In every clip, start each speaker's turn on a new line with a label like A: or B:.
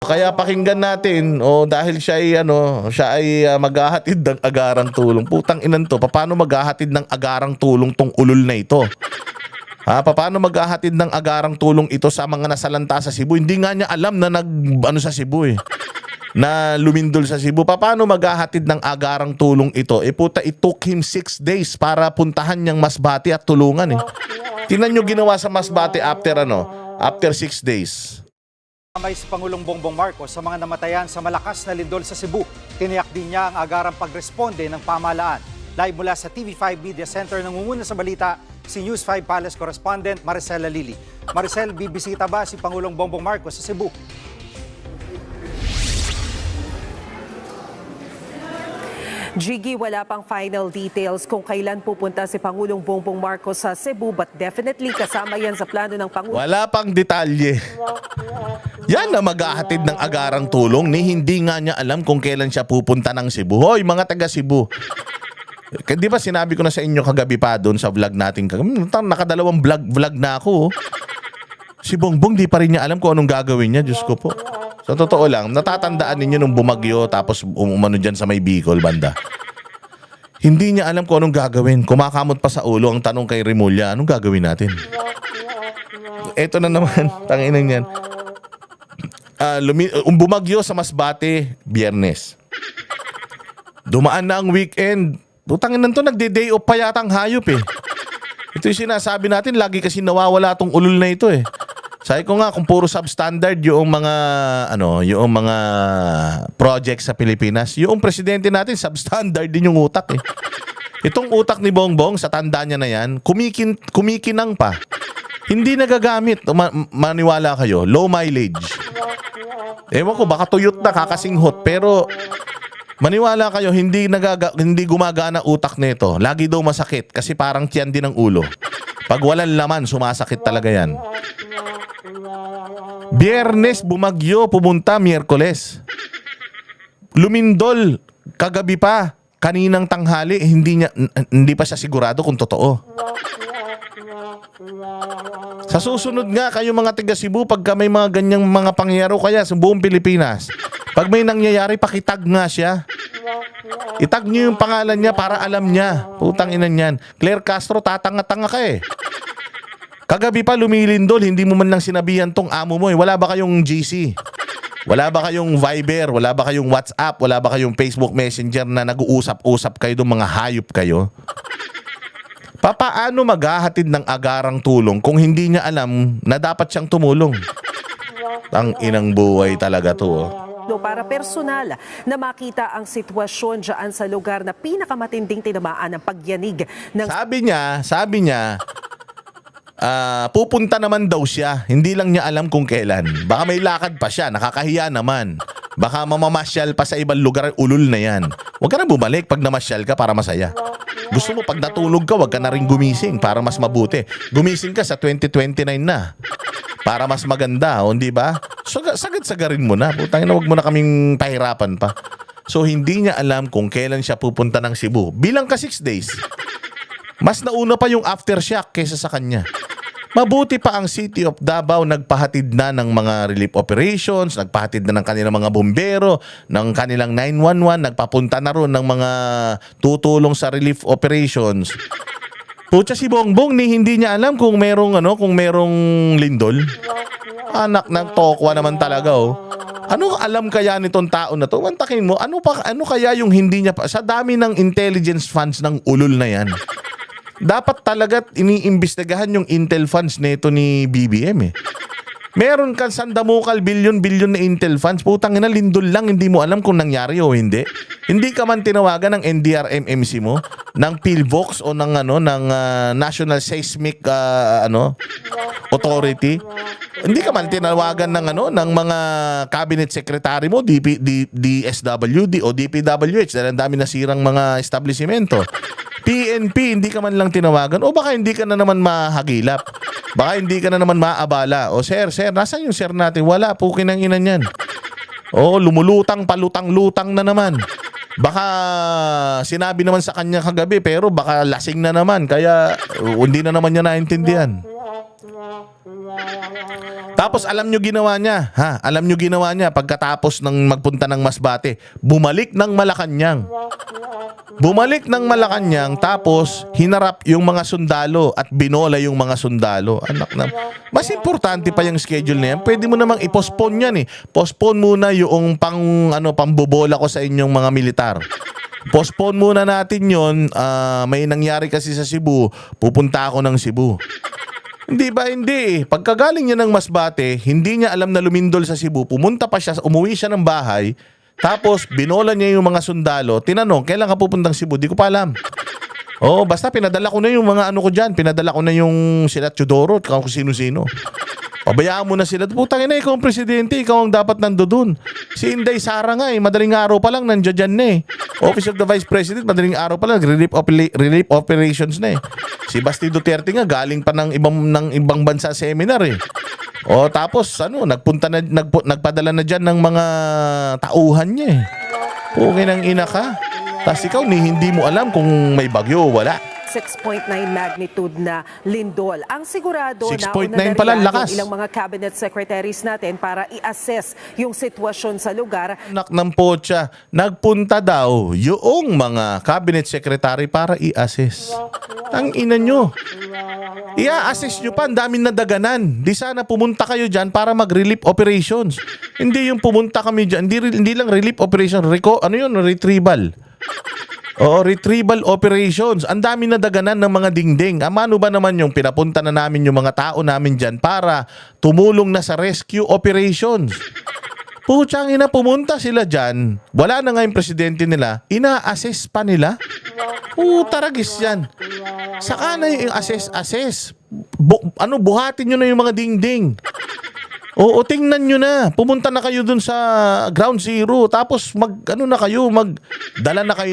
A: Kaya pakinggan natin, dahil siya ay maghahatid ng agarang tulong. Putang inan to, paano maghahatid ng agarang tulong tong ulol na ito? Paano maghahatid ng agarang tulong ito sa mga nasalanta sa Cebu? Hindi nga niya alam na sa Cebu na lumindol sa Cebu. Paano maghahatid ng agarang tulong ito? Puta, it took him 6 days para puntahan niyang Masbate at tulungan Tingnan niyo ginawa sa Masbate after 6 days.
B: May si Pangulong Bongbong Marcos sa mga namatayan sa malakas na lindol sa Cebu. Tiniyak din niya ang agarang pagresponde ng pamahalaan. Live mula sa TV5 Media Center, nangunguna sa balita si News 5 Palace Correspondent Maricel Lalili. Maricel, bibisita ba si Pangulong Bongbong Marcos sa Cebu?
C: Jiggy, wala pang final details kung kailan pupunta si Pangulong Bongbong Marcos sa Cebu, but definitely kasama yan sa plano ng Pangulo.
A: Wala pang detalye. Yan na maghahatid ng agarang tulong ni hindi nga niya alam kung kailan siya pupunta ng Cebu. Hoy, mga taga Cebu. Di ba sinabi ko na sa inyo kagabi pa doon sa vlog natin? Nakadalawang vlog na ako. Si Bongbong di pa rin niya alam kung anong gagawin niya. Diyos ko po. Sa totoo lang, natatandaan ninyo nung bumagyo tapos umano dyan sa may Bicol banda. Hindi niya alam kung anong gagawin. Kumakamot pa sa ulo ang tanong kay Remulla, anong gagawin natin? Eto na naman, tanginan yan. Bumagyo sa Masbate, Biyernes. Dumaan na ang weekend. Tanginan to, nagde-day off pa yata ang hayop Ito yung sinasabi natin, lagi kasi nawawala tong ulol na ito Sabi ko nga kung puro substandard yung mga projects sa Pilipinas, yung presidente natin substandard din yung utak Itong utak ni Bongbong sa tanda niya na yan, kumikinang pa. Hindi nagagamit. Maniwala kayo, low mileage. Ewan ko baka tuyot na kakasinghot pero maniwala kayo hindi gumagana utak nito. Lagi daw masakit kasi parang tiyan din ang ulo. Pag walang laman, sumasakit talaga yan. Biyernes bumagyo, pumunta Miyerkules. Lumindol kagabi pa, kaninang tanghali, hindi pa siya sigurado kung totoo. Sa susunod nga kayo mga taga Cebu, pagka may mga ganyang mga pangyayari kaya sa buong Pilipinas, pag may nangyayari, pakitag nga siya. Itag niyo yung pangalan niya para alam niya. Putang ina niyan. Claire Castro, tatanga-tanga ka Kagabi pa lumilindol, hindi mo man lang sinabihan tong amo mo Wala ba kayong GC? Wala ba kayong Viber? Wala ba kayong WhatsApp? Wala ba kayong Facebook Messenger na nag-uusap-usap kayo doon, mga hayop kayo? Papaano maghahatid ng agarang tulong kung hindi niya alam na dapat siyang tumulong? Ang inang buhay talaga to
C: Para personal na makita ang sitwasyon dyan sa lugar na pinakamatinding tinamaan ng pagyanig ng...
A: Sabi niya, pupunta naman daw siya. Hindi lang niya alam kung kailan. Baka may lakad pa siya, nakakahiya naman. Baka mamamasyal pa sa ibang lugar, ulol na yan. Huwag ka na bumalik pag namasyal ka para masaya. Gusto mo pag natulog ka, huwag ka na rin gumising para mas mabuti. Gumising ka sa 2029 na. Para mas maganda, hindi ba? So, sagad-sagarin mo na. Putangin na, huwag mo na kaming pahirapan pa. So, hindi niya alam kung kailan siya pupunta ng Cebu. Bilang ka 6 days. Mas nauna pa yung aftershock kaysa sa kanya. Mabuti pa ang City of Davao nagpahatid na ng mga relief operations, nagpahatid na ng kanilang mga bombero, ng kanilang 911, nagpapunta na ron ng mga tutulong sa relief operations. Pucha, si Bongbong hindi niya alam kung merong lindol. Anak ng tokwa naman talaga Ano alam kaya nitong tao na to? Mantakin mo, ano kaya yung hindi niya pa sa dami ng intelligence funds ng ulol na yan? Dapat talaga iniimbestigahan yung intel funds nito ni BBM Meron kang sandamukal bilyon-bilyon na intel funds. Putang ina, lindol lang, hindi mo alam kung nangyari o hindi. Hindi ka man tinawagan ng NDRMMC mo, ng PhilVox o ng National Seismic Authority. Hindi ka man tinawagan ng mga cabinet secretary mo, DSWD o DPWH dahil ang dami nasirang mga establishmento. PNP, hindi ka man lang tinawagan o baka hindi ka na naman mahagilap. Baka hindi ka na naman maabala. O sir, nasaan yung sir natin? Wala, pukin ang ina niyan. O lumulutang, palutang-lutang na naman. Baka sinabi naman sa kanya kagabi pero baka lasing na naman kaya hindi na naman niya naintindihan. Tapos alam nyo ginawa niya, ha? Alam nyo ginawa niya pagkatapos ng magpunta ng Masbate, bumalik ng Malacanang. Bumalik ng Malacanang tapos hinarap yung mga sundalo at binola yung mga sundalo. Anak na. Mas importante pa yung schedule na yan. Pwede mo namang i-postpone yan eh. Postpone muna yung pambobola ko sa inyong mga militar. Postpone muna natin yon. May nangyari kasi sa Cebu. Pupunta ako ng Cebu. Hindi ba? Hindi. Pagkagaling niya ng Masbate, hindi niya alam na lumindol sa Cebu. Pumunta pa siya, umuwi siya ng bahay. Tapos, binola niya yung mga sundalo. Tinanong, kailan ka pupuntang Cebu? Di ko pa alam. Oo, basta pinadala ko na yung mga ano ko dyan. Pinadala ko na yung sila Teodoro at kung sino-sino. Pabayaan mo na sila. Putang ina, ikaw ang presidente. Ikaw ang dapat nandoon. Si Inday Sara nga eh. Madaling araw pa lang nandiyan dyan na eh. Office of the Vice President, madaling araw pa lang. Relief operations na eh. Si Basti Duterte nga galing pa ng ibang bansa seminar eh. O tapos nagpadala na dyan ng mga tauhan niya eh. Pugin ang ina ka. Tapos ikaw hindi mo alam kung may bagyo o wala.
C: 6.9 magnitude na lindol. Ang sigurado
A: 6.9
C: na
A: pala,
C: unang
A: lakas.
C: ilang mga cabinet secretaries natin para i-assess yung sitwasyon sa lugar.
A: Anak ng potsa, nagpunta daw yung mga cabinet secretary para i-assess. Ang ina nyo. I-assess nyo pa, ang daming nadaganan. Di sana pumunta kayo dyan para mag-relief operations. Hindi yung pumunta kami dyan, hindi lang relief operation, retrieval. Oo, retrieval operations. Ang dami na daganan ng mga dingding. Ano ba naman yung pinapunta na namin yung mga tao namin dyan para tumulong na sa rescue operations? Putsang ina, pumunta sila dyan. Wala na nga yung presidente nila. Ina-assess pa nila. Taragis yan. Saka na yung assess. Buhatin nyo na yung mga dingding. Oo, tingnan nyo na. Pumunta na kayo dun sa ground zero. Tapos magdala na kayo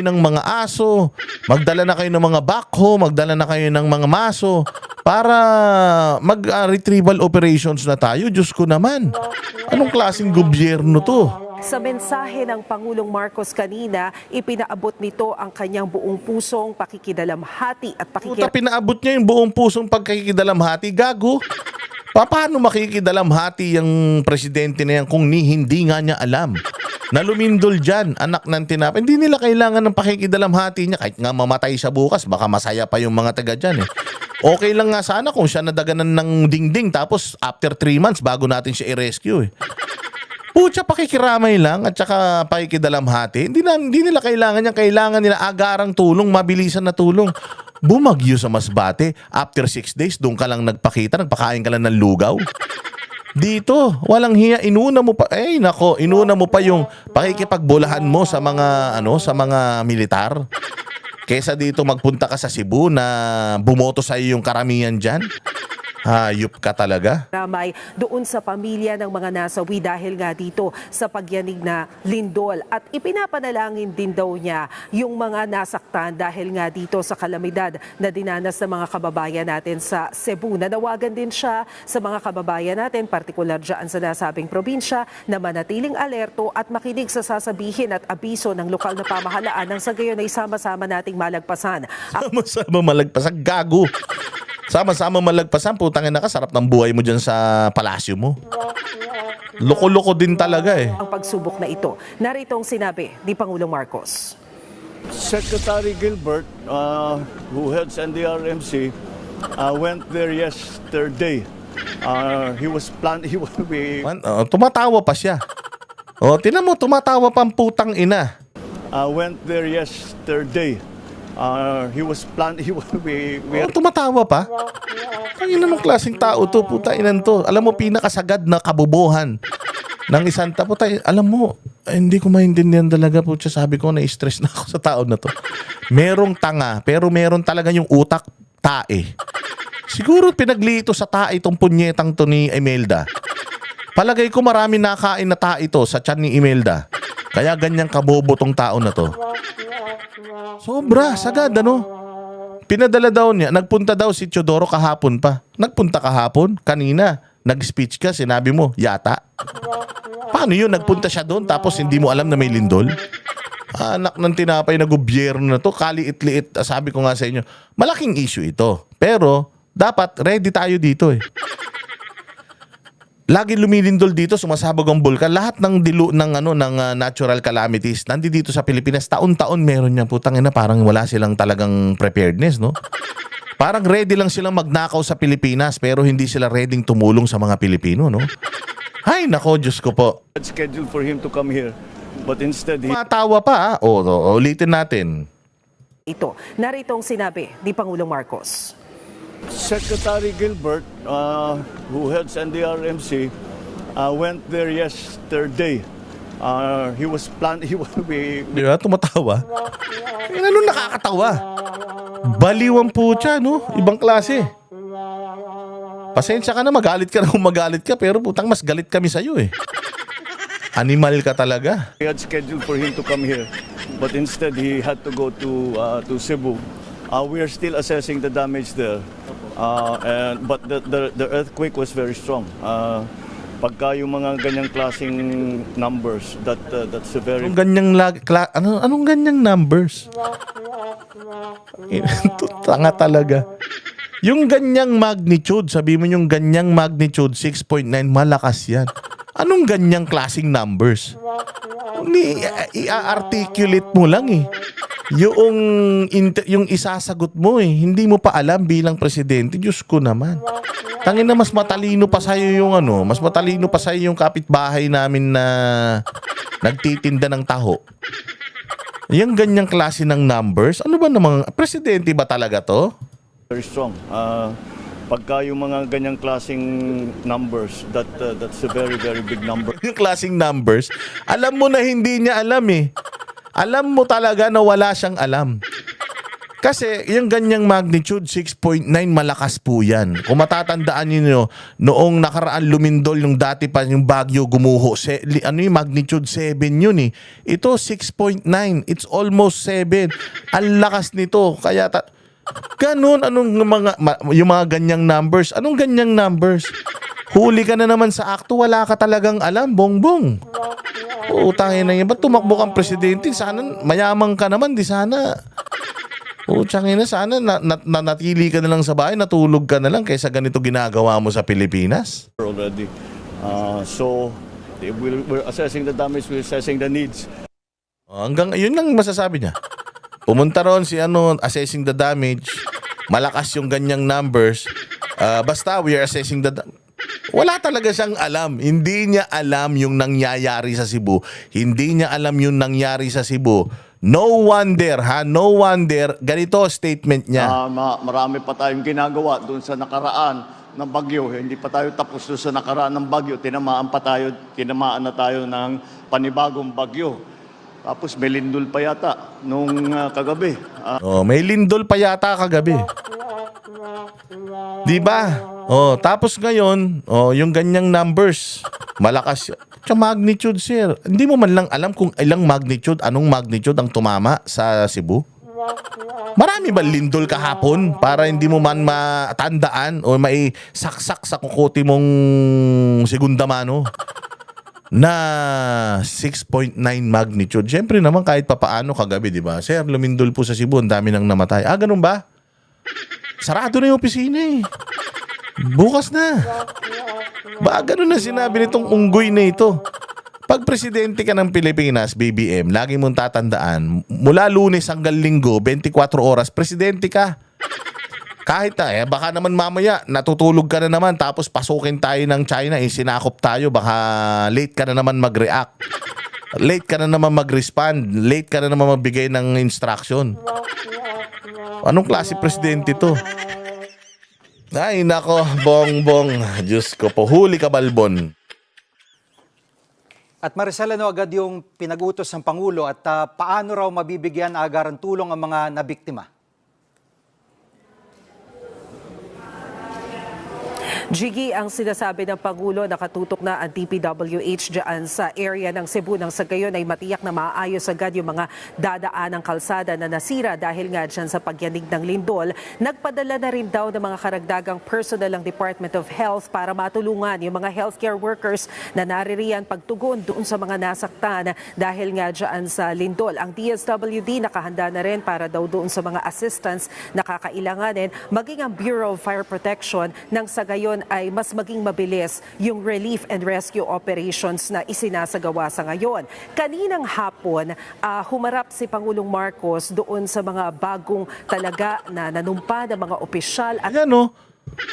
A: ng mga aso, magdala na kayo ng mga backhoe, magdala na kayo ng mga maso para mag-retrieval operations na tayo. Diyos ko naman. Anong klaseng gobyerno to?
C: Sa mensahe ng Pangulong Marcos kanina, ipinaabot nito ang kanyang buong pusong pakikidalamhati at
A: Pinaabot niya yung buong pusong pagkikidalamhati. Gago. Paano makikidalamhati yung presidente na yan kung hindi nga niya alam? Na lumindol dyan, anak ng tinapay. Hindi nila kailangan ng pakikidalamhati niya. Kahit nga mamatay siya bukas, baka masaya pa yung mga taga dyan eh. Okay lang nga sana kung siya nadaganan ng dingding tapos after 3 months bago natin siya i-rescue eh. Pucha, pakikiramay lang at saka pakikidalamhati. Hindi nila kailangan yan. Kailangan nila agarang tulong, mabilisan na tulong. Bumagyo sa Masbate, after 6 days, doon ka lang nagpakain ka lang ng lugaw. Dito, walang hiya, inuna mo pa yung pakikipagbulahan mo sa mga militar. Kesa dito magpunta ka sa Cebu na bumoto sa iyo yung karamihan diyan. Hayop ka talaga.
C: Ramay doon sa pamilya ng mga nasawi dahil nga dito sa pagyanig na lindol. At ipinapanalangin din daw niya yung mga nasaktan dahil nga dito sa kalamidad na dinanas ng mga kababayan natin sa Cebu. Nanawagan din siya sa mga kababayan natin, partikular dyan sa nasabing probinsya, na manatiling alerto at makinig sa sasabihin at abiso ng lokal na pamahalaan nang sa gayon ay sama-sama nating malagpasan.
A: Sama-sama malagpasan, gago. Sama-sama malagpasan, putangin na ka, sarap ng buhay mo dyan sa palasyo mo. Loko-loko din talaga eh.
C: Ang pagsubok na ito, narito ang sinabi ni Pangulong Marcos.
D: Secretary Gilbert, who heads NDRMC, went there yesterday. He will be...
A: Tumatawa pa siya. Tinan mo, tumatawa pa ang putang ina.
D: Went there yesterday. He will be...
A: Tumatawa pa? Ang ina ng klaseng tao to, puta inan to. Alam mo, pinakasagad na kabubuhan ng isang tao. Alam mo, hindi ko maintindihan talaga po. Sabi ko, na-stress na ako sa tao na to. Merong tanga, pero meron talaga yung utak tae. Siguro pinaglito sa tae itong punyetang to ni Imelda. Palagay ko marami nakain na tae to sa tiyan ni Imelda. Kaya ganyang kabobo tong tao na to. Sobra, sagad Pinadala daw niya, nagpunta daw si Teodoro kahapon pa. Nagpunta kahapon, kanina. Nag-speech ka, sinabi mo, yata. Paano yun? Nagpunta siya doon tapos hindi mo alam na may lindol? Anak ng tinapay na gobyerno na to, kaliit-liit. Sabi ko nga sa inyo, malaking issue ito. Pero, dapat ready tayo dito eh. Lagi lumilindol dito, sumasabog ang bulkan. Lahat ng natural calamities nandito sa Pilipinas. Taon-taon meron niyan. Putang ina, parang wala silang talagang preparedness, no? Parang ready lang silang magnakaw sa Pilipinas pero hindi sila ready tumulong sa mga Pilipino, no? Hay nako, Diyos ko po.
D: had scheduled for him to come here, but instead he
A: Matawa pa, ulitin natin.
C: Ito, naritong sinabi ni Pangulong Marcos.
D: Secretary Gilbert, who heads NDRMC, went there yesterday. He was planned. He will be.
A: Di ba? Tumatawa. Ano nakakatawa? Baliwan po siya, no? Ibang klase. Pasensya ka na, magalit ka na kung magalit ka, pero putang mas galit kami sa'yo eh. Animal ka talaga.
D: He had scheduled for him to come here, but instead he had to go to Cebu. We are still assessing the damage there, but the earthquake was very strong. Pagka yung mga ganyang klaseng numbers, that's a very
A: Anong ganyang anong ganyang numbers? Tanga talaga. Yung ganyang magnitude, sabi mo yung ganyang magnitude 6.9, malakas yan. Anong ganyang klaseng numbers? I-articulate mo lang eh. Yung isasagot mo eh, hindi mo pa alam bilang presidente. Diyos ko naman. Tangin na mas matalino pa sa'yo yung mas matalino pa sa'yo yung kapitbahay namin na nagtitinda ng taho. Yung ganyang klase ng numbers, ano ba namang, presidente ba talaga to?
D: very strong. Pagka yung mga ganyang klaseng numbers, that's a very, very big number.
A: Yung klaseng numbers, alam mo na hindi niya alam eh. Alam mo talaga na wala siyang alam. Kasi yung ganyang magnitude, 6.9, malakas po yan. Kung matatandaan niyo, noong nakaraan lumindol yung dati pa yung Baguio gumuho, yung magnitude 7 yun eh. Ito 6.9, it's almost 7. Ang lakas nito. Kaya ganun, yung mga ganyang numbers, anong ganyang numbers? Huli ka na naman sa akto, wala ka talagang alam, bongbong. Utangin na yan. Ba't tumakbo kang presidente? Sana mayamang ka naman, di sana. Utangin na, sana natili ka na lang sa bahay, natulog ka na lang kaysa ganito ginagawa mo sa Pilipinas.
D: Already. So, we're assessing the damage, we're assessing the needs.
A: Hanggang yun lang masasabi niya. Pumunta ron si assessing the damage. Malakas yung ganyang numbers. Basta we are assessing the wala talaga siyang alam. Hindi niya alam yung nangyayari sa Cebu. Hindi niya alam yung nangyari sa Cebu. No wonder, no wonder. Ganito statement niya.
D: Marami pa tayong ginagawa doon sa nakaraan ng bagyo. Hindi pa tayo tapos doon sa nakaraan ng bagyo. Tinamaan na tayo ng panibagong bagyo. Tapos may lindol pa yata nung kagabi.
A: May lindol pa yata kagabi. Di ba? Tapos ngayon, yung ganyang numbers, malakas. Tsaka magnitude, sir. Hindi mo man lang alam kung ilang magnitude, anong magnitude ang tumama sa Cebu? Marami ba lindol kahapon para hindi mo man matandaan o may saksak sa kukote mong segunda mano? Na 6.9 magnitude. Siyempre naman kahit papaano kagabi, di ba? Sir, lumindol po sa Cebu, ang dami nang namatay. Ganun ba? Sarado na yung opisina eh. Bukas na. Ganun na sinabi nitong unggoy na ito. Pag presidente ka ng Pilipinas, BBM, lagi mong tatandaan, mula Lunes hanggang Linggo, 24 oras, presidente ka. Kahit baka naman mamaya natutulog ka na naman tapos pasukin tayo ng China, sinakop tayo, baka late ka na naman mag-react. Late ka na naman mag-respond. Late ka na naman magbigay ng instruction. Anong klase presidente to? Ay nako, bongbong. Diyos ko po, huli ka balbon.
B: At Maricel, agad yung pinag-utos ng Pangulo at paano raw mabibigyan agaran tulong ang mga nabiktima?
C: Jiggy, ang sinasabi ng Pangulo, nakatutok na ang DPWH dyan sa area ng Cebu nang sa gayon ay matiyak na maayos agad yung mga dadaan ng kalsada na nasira dahil nga dyan sa pagyanig ng lindol. Nagpadala na rin daw ng mga karagdagang personnel ng Department of Health para matulungan yung mga healthcare workers na naririyan pagtugon doon sa mga nasaktan dahil nga dyan sa lindol. Ang DSWD nakahanda na rin para daw doon sa mga assistance na kakailanganin, maging ang Bureau of Fire Protection nang sa gayon ngayon ay mas maging mabilis yung relief and rescue operations na isinasagawa sa ngayon. Kaninang hapon, humarap si Pangulong Marcos doon sa mga bagong talaga na nanumpa ng mga opisyal at
A: Ayan o,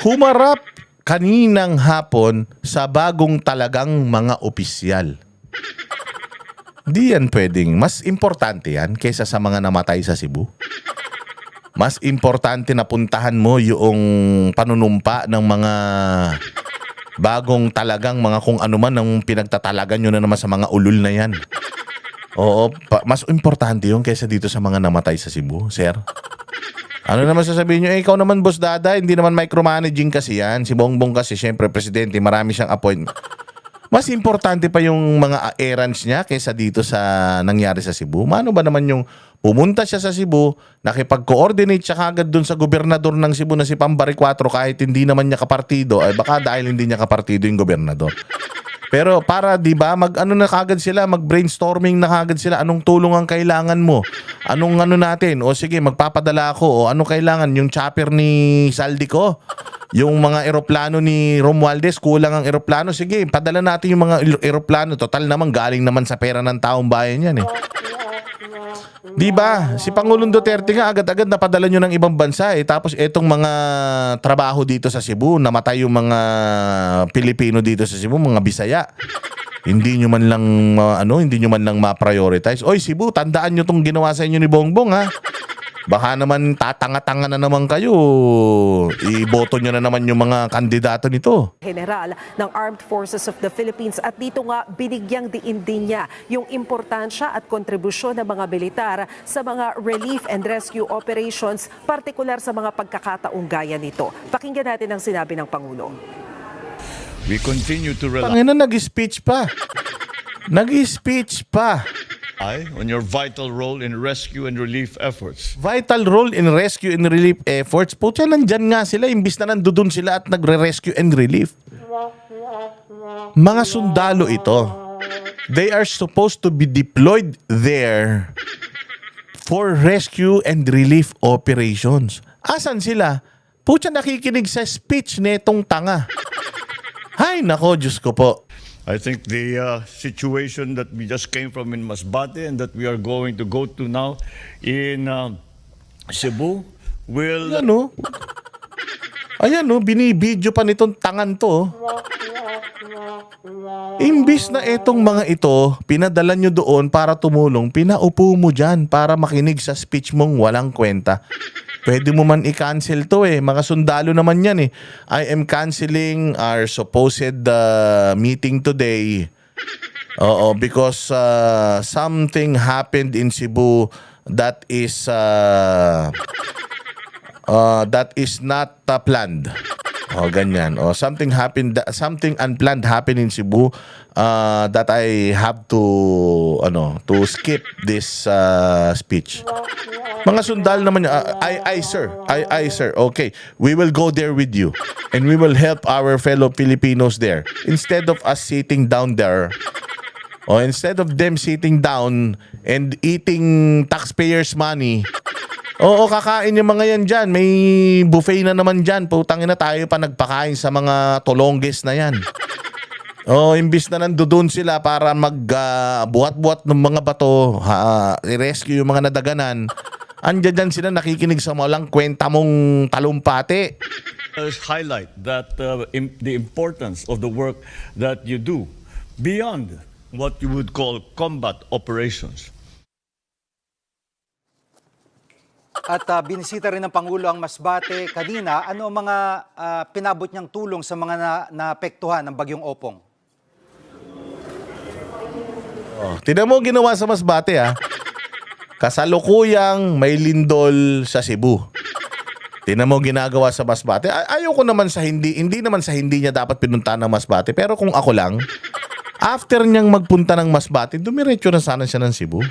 A: humarap kaninang hapon sa bagong talagang mga opisyal. Di yan pwedeng. Mas importante yan kaysa sa mga namatay sa Cebu. Mas importante na puntahan mo yung panunumpa ng mga bagong talagang mga kung ano man ang pinagtatalagan nyo na naman sa mga ulul na yan. Oo, mas importante yun kaysa dito sa mga namatay sa Cebu, sir. Ano naman sasabihin nyo? Ikaw naman, Boss Dada, hindi naman micromanaging kasi yan. Si Bongbong kasi, syempre, presidente, marami siyang appointment. Mas importante pa yung mga errands niya kaysa dito sa nangyari sa Cebu. Mano ba naman yung pumunta siya sa Cebu, nakipag-coordinate siya kagad dun sa gobernador ng Cebu na si Pambari 4 kahit hindi naman niya kapartido, ay baka dahil hindi niya kapartido yung gobernador. Pero para 'di ba, mag-ano na kagad sila, mag-brainstorming na kagad sila, anong tulong ang kailangan mo? Anong ano natin? O sige, magpapadala ako. O ano kailangan? Yung chopper ni Saldico? Yung mga eroplano ni Romualdez, kulang ang eroplano. Sige, padala natin yung mga eroplano. Total naman, galing naman sa pera ng taong bayan yan eh. Di ba? Si Pangulong Duterte nga agad-agad napadala nyo ng ibang bansa eh. Tapos etong mga trabaho dito sa Cebu, namatay yung mga Pilipino dito sa Cebu, mga Bisaya. Hindi nyo man lang hindi nyo man lang ma-prioritize. Oy, Cebu, tandaan nyo tong ginawa sa inyo ni Bongbong ha. Baka naman tatanga-tanga na naman kayo. Iboto nyo na naman yung mga kandidato nito.
C: General ng Armed Forces of the Philippines at dito nga binigyang diin din niya yung importansya at kontribusyon ng mga militar sa mga relief and rescue operations, partikular sa mga pagkakataong gaya nito. Pakinggan natin ang sinabi ng Pangulo.
E: We continue to rely
A: Tangina, nag-speech pa. Nag-speech pa.
E: on your vital role in rescue and relief efforts.
A: Vital role in rescue and relief efforts. Pucha, nandyan nga sila. Imbis na nandun sila at nagre-rescue and relief. Mga sundalo ito. They are supposed to be deployed there for rescue and relief operations. Asan sila? Pucha, nakikinig sa speech netong tanga. Hay, nako, Diyos ko po.
E: I think the situation that we just came from in Masbate and that we are going to go to now in Cebu will...
A: Ayan o. Ayan o, binibidyo pa nitong tangan to. Imbis na etong mga ito, pinadala nyo doon para tumulong, pinaupo mo dyan para makinig sa speech mong walang kwenta. Pwede mo man i-cancel to eh. Mga sundalo naman yan eh. I am canceling our supposed meeting today. Oo, because something happened in Cebu that is not planned. O ganyan. O something happened, something unplanned happened in Cebu that I have to skip this speech. Mga sundal naman, sir. Sir. Okay. We will go there with you. And we will help our fellow Filipinos there. Instead of us sitting down there, or instead of them sitting down and eating taxpayers' money, oo, kakain yung mga yan dyan. May buffet na naman dyan. Putangin na tayo pa nagpakain sa mga tolongges na yan. Oh, imbis na nandoon sila para buhat-buhat ng mga bato, i-rescue yung mga nadaganan. Andiyan dyan sila nakikinig sa walang kwenta mong talumpati.
E: Let's highlight that the importance of the work that you do beyond what you would call combat operations.
B: At binisita rin ng Pangulo ang Masbate kanina. Ano ang mga pinabot niyang tulong sa mga naapektuhan ng Bagyong Opong?
A: Tignan mo ginawa sa Masbate ha. Kasalukuyang may lindol sa Cebu. Tignan mo ginagawa sa Masbate. Ayoko naman sa hindi naman sa hindi niya dapat pinuntahan ng Masbate. Pero kung ako lang, after niyang magpunta ng Masbate, dumiretso na sana siya ng Cebu.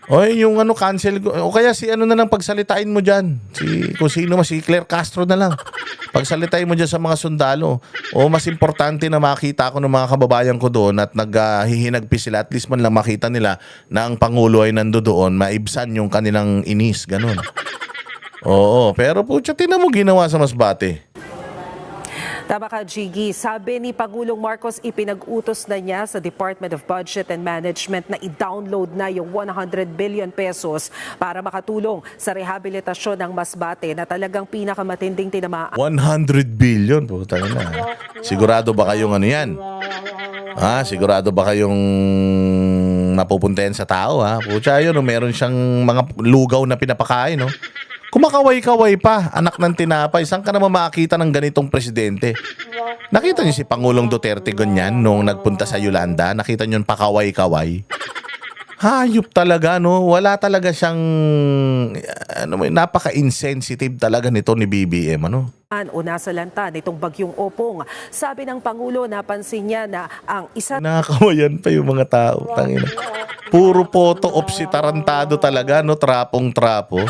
A: Oy, yung cancel o kaya si na lang pagsalitain mo diyan. Kung sino si Claire Castro na lang. Pagsalitain mo diyan sa mga sundalo. O mas importante na makita ko ng mga kababayan ko doon at naghihinagpi sila, at least man lang makita nila na ang Pangulo ay nandoon, maibsan yung kanilang inis, ganun. Oo, pero putya, tingnan mo ginawa sa Masbate.
C: Tama ka, Jiggy. Sabi ni Pangulong Marcos, ipinag-utos na niya sa Department of Budget and Management na i-download na yung 100 billion pesos para makatulong sa rehabilitasyon ng Masbate na talagang pinakamatinding tinamaan.
A: 100 billion. Putang ina. Sigurado ba kayong ano yan? Ha? Sigurado ba kayong napupuntahan sa tao, ha? Pucha yun, no? Meron siyang mga lugaw na pinapakain, no? Kumakaway-kaway pa, anak ng tinapay. Saan ka naman makakita ng ganitong presidente? Nakita niyo si Pangulong Duterte ganyan nung nagpunta sa Yolanda? Nakita niyo yung pakaway-kaway? Hayop talaga, no? Wala talaga siyang, napaka-insensitive talaga nito ni BBM, ano?
C: O nasa lanta nitong bagyong Opong. Sabi ng Pangulo, napansin niya na ang isa
A: Nakakawayan pa yung mga tao. Tangina. Puro photo op si tarantado talaga, no? Trapong-trapo.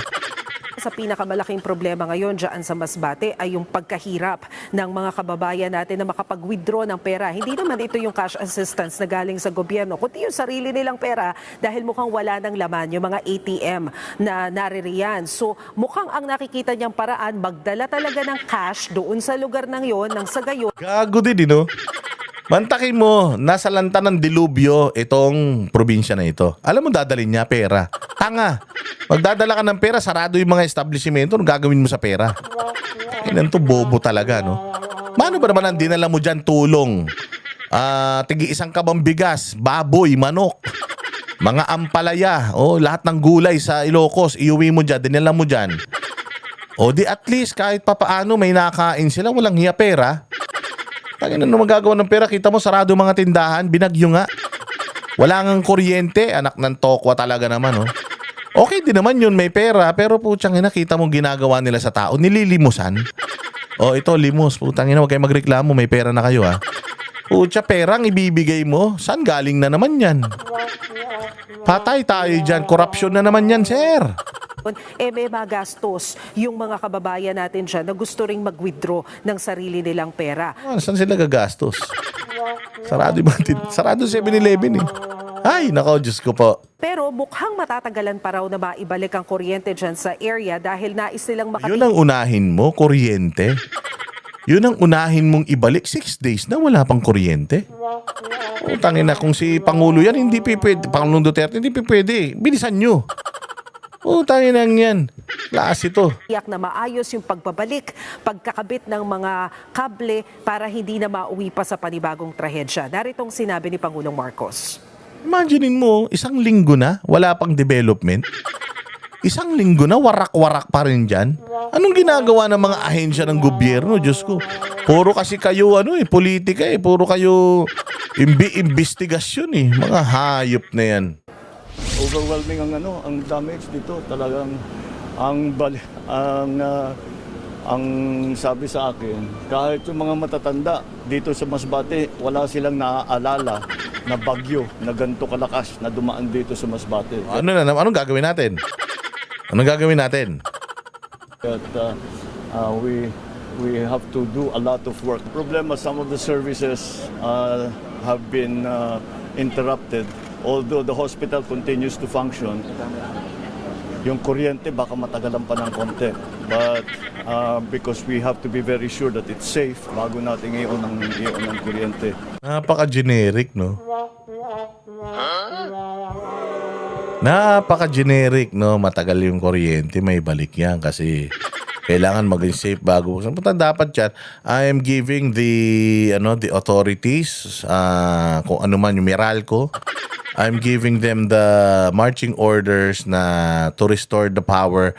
C: sa pinakamalaking problema ngayon dyan sa Masbate ay yung pagkahirap ng mga kababayan natin na makapag-withdraw ng pera. Hindi naman ito yung cash assistance na galing sa gobyerno, kundi yung sarili nilang pera dahil mukhang wala ng laman yung mga ATM na naririyan. So mukhang ang nakikita niyang paraan, magdala talaga ng cash doon sa lugar ng yon nang sa gayon.
A: Gago din, no? Mantakin mo, nasa lanta ng dilubyo itong probinsya na ito. Alam mo, dadalhin niya pera. Tanga. Magdadala ka ng pera, sarado yung mga establishmento, ano gagawin mo sa pera? Inan to, bobo talaga, no? Mano ba naman ang dinala mo dyan tulong? Tigi isang kabang bigas, baboy, manok, mga ampalaya, lahat ng gulay sa Ilocos, iuwi mo dyan, dinala mo dyan. O di at least kahit papaano may nakain sila, walang hiya pera. Tangina na magagawa ng pera, kita mo sarado mga tindahan, binagyo nga. Wala ngang kuryente, anak ng tokwa talaga naman, oh. Okay din naman yun, may pera, pero putyang ina, kita mo ginagawa nila sa tao, nililimusan. Ito, limos, putang ina, huwag kayo magreklamo, may pera na kayo, ha. Putya, perang ibibigay mo, saan galing na naman yan? Patay tayo dyan, korupsyon na naman yan, sir.
C: May magastos yung mga kababayan natin dyan na gusto ring mag-withdraw ng sarili nilang pera.
A: Saan sila gagastos? Sarado 7-Eleven, eh. Ay, nako, Diyos ko po.
C: Pero mukhang matatagalan pa raw na maibalik ang kuryente dyan sa area dahil nais nilang
A: Yun ang unahin mo, kuryente. Yun ang unahin mong ibalik. 6 days na wala pang kuryente. Tangin na, kung si Pangulo yan, hindi pwede. Pangulong Duterte, hindi pwede. Bilisan nyo. Tangin na yan. Lakas ito.
C: Tiyak na maayos yung pagbabalik, pagkakabit ng mga kable para hindi na mauwi pa sa panibagong trahedya. Naritong sinabi ni Pangulong Marcos.
A: Imaginein mo, isang linggo na, wala pang development. Isang linggo na, warak-warak pa rin dyan. Anong ginagawa ng mga ahensya ng gobyerno? Diyos ko. Puro kasi kayo, politika eh. Puro kayo investigasyon eh. Mga hayop na yan.
D: Overwhelming ang damage dito. Talagang ang sabi sa akin, kahit yung mga matatanda dito sa Masbate, wala silang naaalala na bagyo na ganito kalakas na dumaan dito sa Masbate.
A: Anong gagawin natin? Anong gagawin natin?
D: But we have to do a lot of work. Problema, some of the services have been interrupted. Although the hospital continues to function, yung kuryente baka matagalan pa ng konti. But because we have to be very sure that it's safe bago natin iyon ang kuryente.
A: Napaka-generic, no? Napaka-generic, no? Matagal yung kuryente, may balik yan kasi kailangan maging safe bago. Dapat yan, I am giving the authorities, kung ano man yung Meralco, I'm giving them the marching orders na to restore the power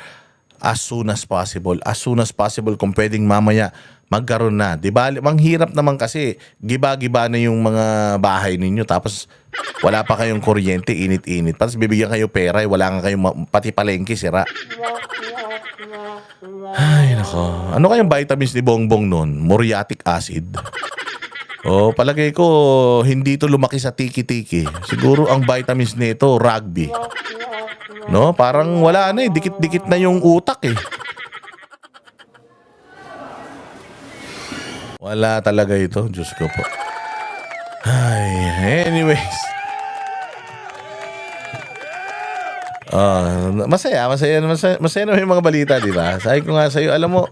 A: as soon as possible. As soon as possible, kung pwedeng mamaya magkaroon na. Diba? Ang hirap naman kasi, giba-giba na yung mga bahay ninyo, tapos wala pa kayong kuryente, init-init. Tapos bibigyan kayo pera, wala nga kayong, pati palengke, sira. Ay, nako. Ano kayang vitamins ni Bongbong nun? Muriatic acid. Palagay ko, hindi ito lumaki sa tiki-tiki. Siguro ang vitamins nito, rugby. No? Parang wala na eh. Dikit-dikit na yung utak eh. Wala talaga ito. Diyos ko po. Ay, anyways. Masaya naman yung mga balita, di ba? Sabi ko nga sa'yo, alam mo,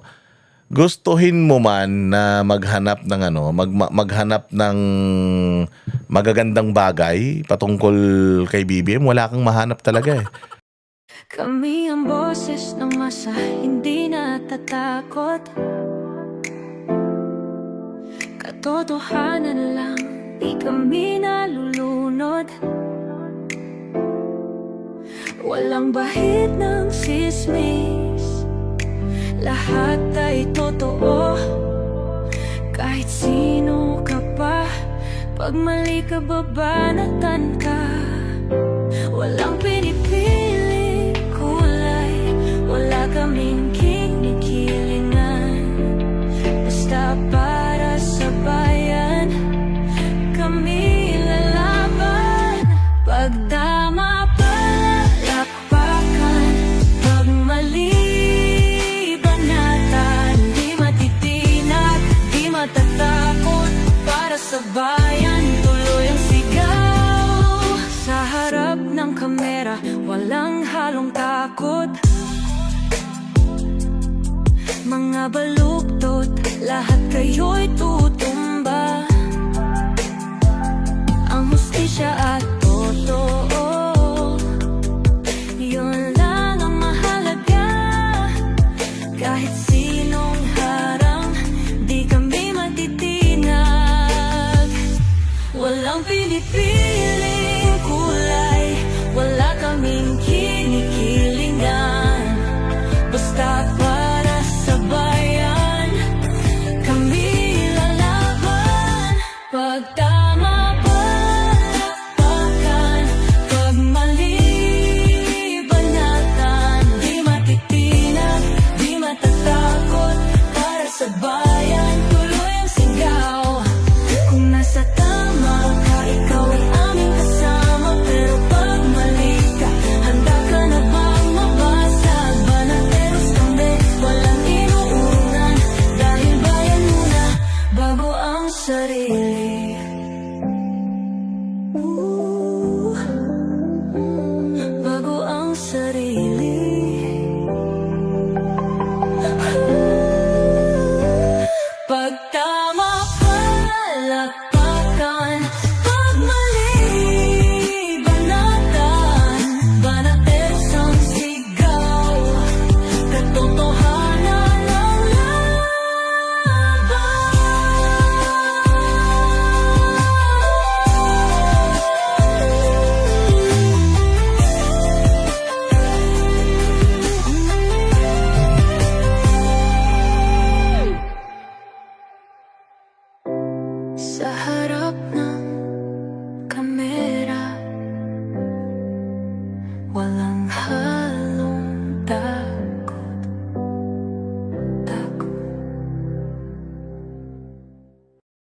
A: gustuhin mo man na maghanap ng maghanap ng magagandang bagay patungkol kay BBM, wala kang mahanap talaga eh.
F: Kami ang boses ng masa, hindi natatakot. Katotohanan lang, di kami nalulunod. Walang bahid ng sismis, lahat ay totoo. Kahit sino ka pa, pag mali ka babanatan ka. Walang pinipiling kulay, wala kaming kinikilingan. Basta para sa bayan, kami lalaban. Pagdama palakpakan, pag mali banatan. Di matitinag, di matatakot, para sa bayan tuloy ang sigaw. Sa harap ng kamera, walang halong takot. Mga baluktot, lahat kayo'y tutumba. Ang hustisya at totoo, yun lang ang mahalaga. Kahit sinong harang, di kami matitinag. Walang pinipiling kulay, wala kaming kinikilingan. Basta para sa bayan, kami lalaban. Pag tama palakpakan, pag mali banatan. Di matitinag, di matatakot, para sa bayan tuloy ang sigaw. Kung nasa tama ka, ikaw ay aming kasama. Pero pag mali ka, handa ka na bang mabasag? Banateros kami, walang inuunan. Dahil bayan muna, bago ang sarili. Bago ang sarili. Pag tama palakpakan, pag mali banatan. Banateros ang sigaw, katotohanan ang laban. Sa harap ng kamera, walang